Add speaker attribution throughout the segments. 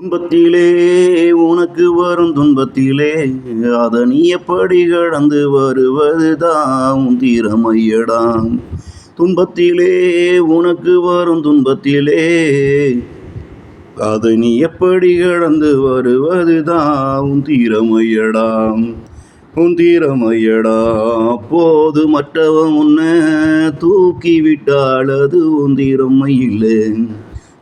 Speaker 1: துன்பத்திலே உனக்கு வரும் துன்பத்திலே அதை நீ எப்படி கடந்து வருவதுதான் திறமையடாம். துன்பத்திலே உனக்கு வரும் துன்பத்திலே அதை நீ எப்படி கடந்து வருவதுதான் திறமையடாம். உன் திறமையடா. அப்போது மற்றவன் உன்னை தூக்கி விட்டால் அது உன் திறமை இல்லை.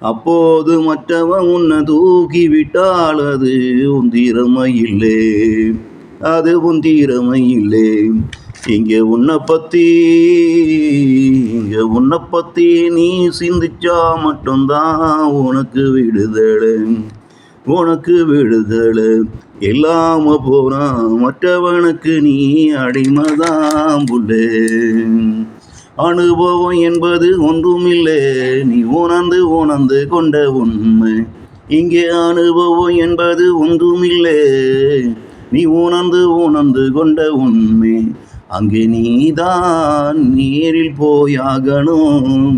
Speaker 1: அப்போது மற்றவன் உன்னை தூக்கி விட்டால் அது உன் திறமை இல்லை. அது உன் திறமை இல்லை. இங்கே உன்னை பத்தி நீ சிந்திச்சா மட்டும்தான் உனக்கு விடுதலை. உனக்கு விடுதலை இல்லாம போனா மற்றவனுக்கு நீ அடிமைதான் புள்ளே. அனுபவம் என்பது ஒன்றுமில்லை, நீ உணர்ந்து கொண்ட உண்மை. இங்கே அனுபவம் என்பது ஒன்றுமில்லை, நீ உணர்ந்து கொண்ட உண்மை. அங்கே நீதான் நேரில் போயாகணும்.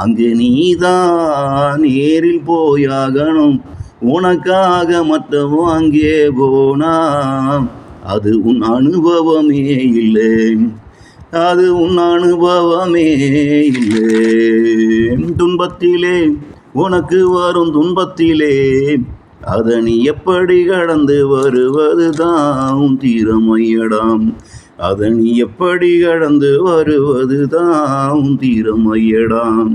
Speaker 1: அங்கே நீதான் நேரில் போயாகணும். உனக்காக மற்றவன் அங்கே போனா அது உன் அனுபவமே இல்லை. அது உன் அனுபவமே இல்லை. துன்பத்திலே உனக்கு வரும் துன்பத்திலே அதை நீ எப்படி கடந்து வருவதுதான் திறமையடாம். அதை நீ எப்படி கடந்து வருவதுதான் திறமையடாம்.